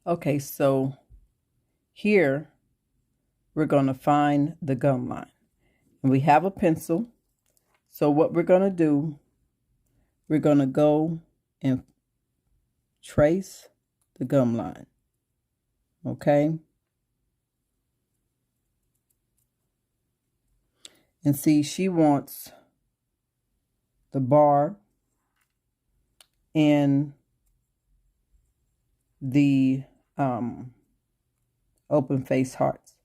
Okay, so here we're going to find the gum line. And we have a pencil. So what we're going to do, we're going to go and trace the gum line. Okay? And see, she wants the bar in the open face hearts.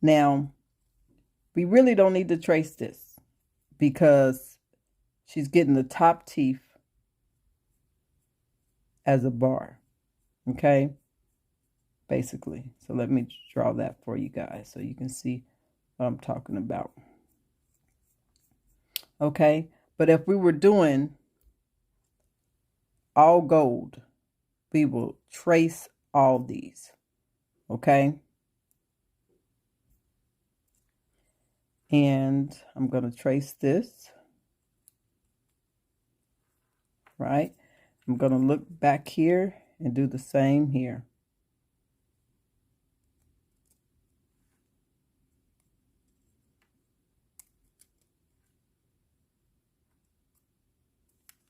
Now, we really don't need to trace this because she's getting the top teeth as a bar. Okay? Basically. So let me draw that for you guys so you can see what I'm talking about. Okay? But if we were doing all gold, we will trace all these. Okay? And I'm going to trace this. Right? I'm going to look back here and do the same here.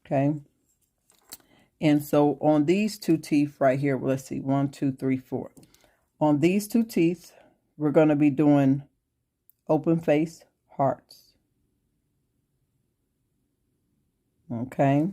Okay. And so on these two teeth right here, well, let's see, 1, 2, 3, 4. On these two teeth, we're going to be doing open face hearts. Okay.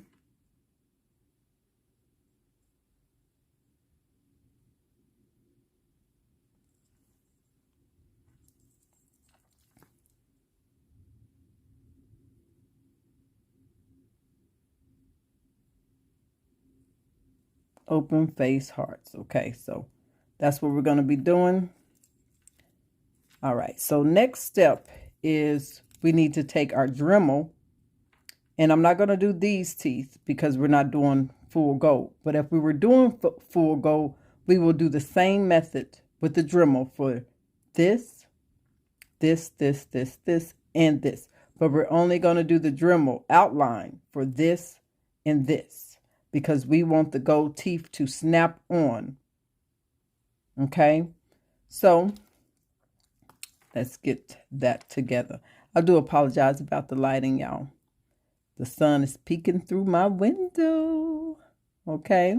Open face hearts. Okay, so that's what we're going to be doing. All right, so next step is we need to take our Dremel, and I'm not going to do these teeth because we're not doing full gold. But if we were doing full gold, we will do the same method with the Dremel for this, and this. But we're only going to do the Dremel outline for this and this, because we want the gold teeth to snap on. Okay, so let's get that together. I do apologize about the lighting, y'all. The sun is peeking through my window. Okay,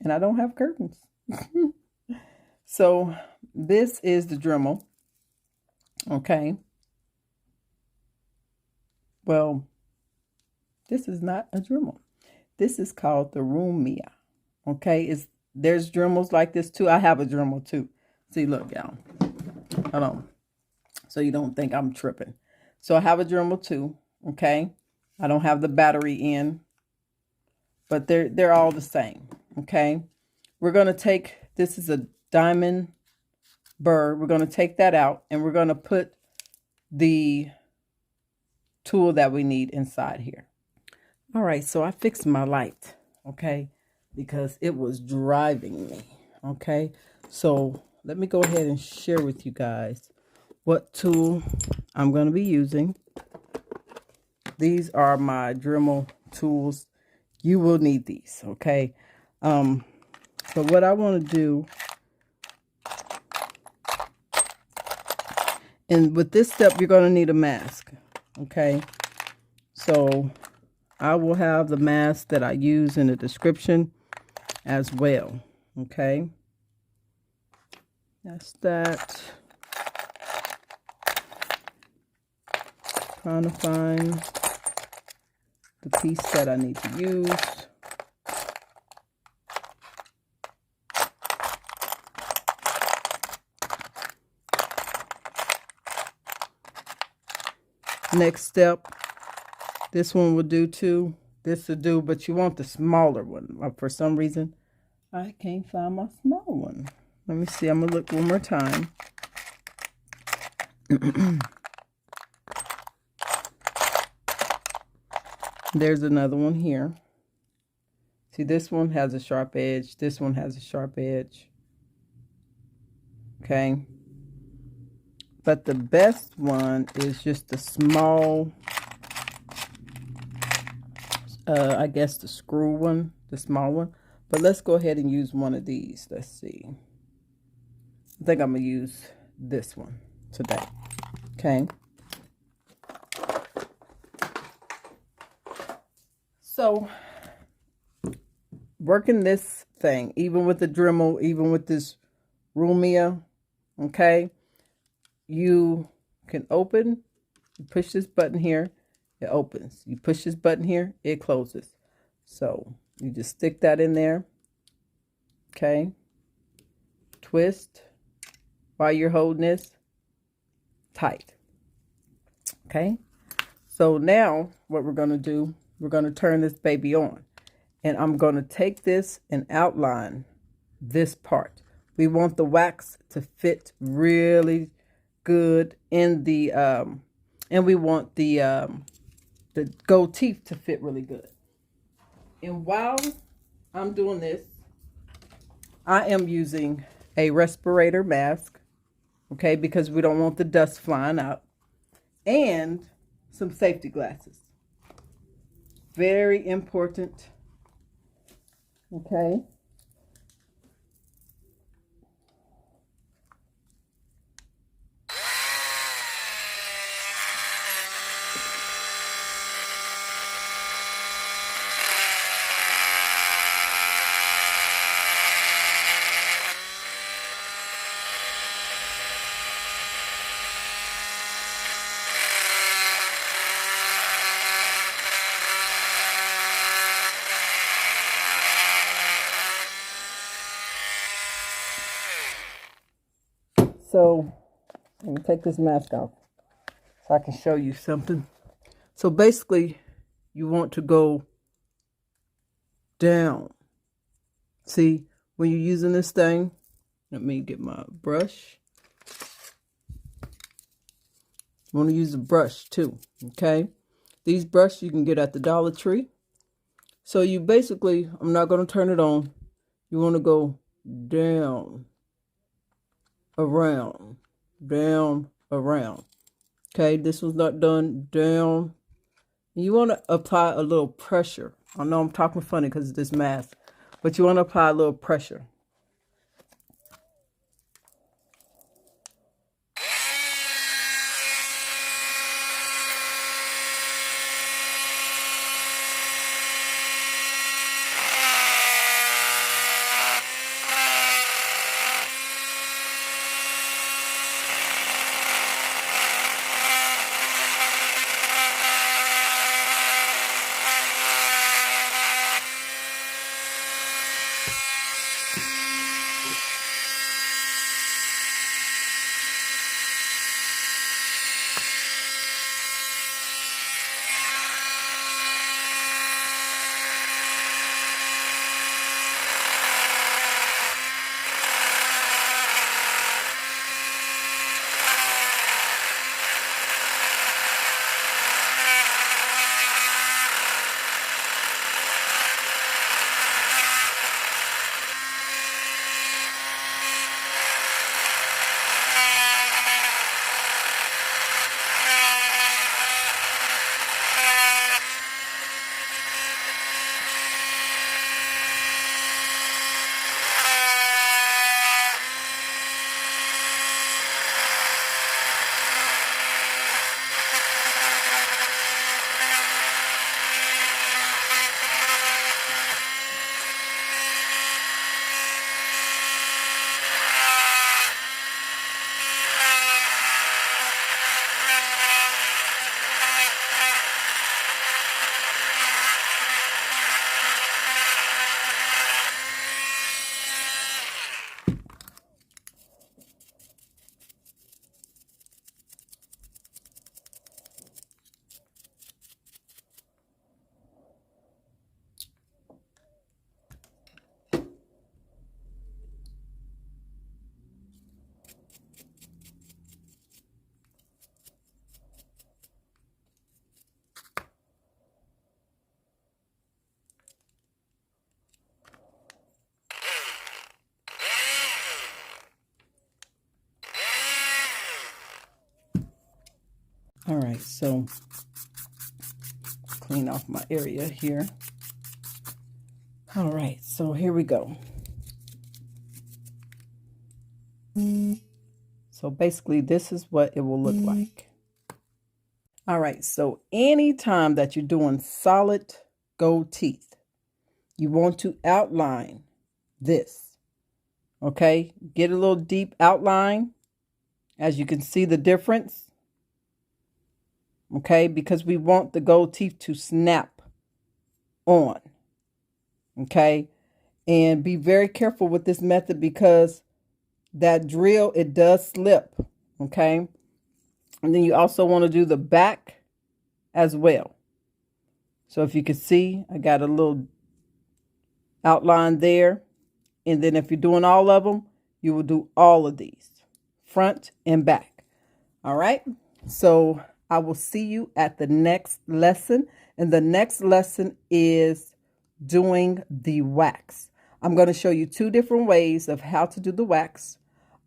and I don't have curtains. So this is the Dremel. Okay. Well, this is not a Dremel. This is called the Rumia. Okay, there's Dremels like this too. I have a Dremel too. See, look, y'all. Hold on. So you don't think I'm tripping. So I have a Dremel too. Okay, I don't have the battery in, but they're all the same. Okay, we're gonna take, this is a diamond burr. We're gonna take that out and we're gonna put the tool that we need inside here. All right, so I fixed my light, okay, because it was driving me, okay? So let me go ahead and share with you guys what tool I'm going to be using. These are my Dremel tools. You will need these, okay? So what I want to do, and with this step, you're going to need a mask, okay? So I will have the mask that I use in the description as well. Okay. That's that. Trying to find the piece that I need to use. Next step. This one will do too. This will do, but you want the smaller one. For some reason, I can't find my small one. Let me see. I'm going to look one more time. There's another one here. See, this one has a sharp edge. This one has a sharp edge. Okay. But the best one is just the small, I guess the screw one, the small one. But let's go ahead and use one of these. Let's see. I think I'm going to use this one today. Okay. So, working this thing, even with the Dremel, even with this Rumia, okay, you can open, you push this button here, it opens. You push this button here, it closes. So, you just stick that in there, okay, twist while you're holding this tight, okay. So now what we're going to do, we're going to turn this baby on. And I'm going to take this and outline this part. We want the wax to fit really good in the, and we want the gold teeth to fit really good. And while I'm doing this, I am using a respirator mask, okay, because we don't want the dust flying out, and some safety glasses. Very important. Okay. So, let me take this mask off so I can show you something. So basically, you want to go down. See, when you're using this thing, let me get my brush. You want to use a brush too, okay? These brushes you can get at the Dollar Tree. So you basically, I'm not going to turn it on. You want to go down, around, down, around. Okay, this was not done, down. You want to apply a little pressure. I know I'm talking funny because of this mask, but you want to apply a little pressure. All right, so clean off my area here. All right, so here we go. So basically, this is what it will look like. All right, so anytime that you're doing solid gold teeth, you want to outline this. Okay, get a little deep outline, as you can see the difference. Okay, because we want the gold teeth to snap on. Okay, and be very careful with this method because that drill, it does slip. Okay, and then you also want to do the back as well. So if you can see, I got a little outline there. And then if you're doing all of them, you will do all of these, front and back. All right. So I will see you at the next lesson. And the next lesson is doing the wax. I'm going to show you 2 different ways of how to do the wax.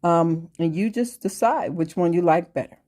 And you just decide which one you like better.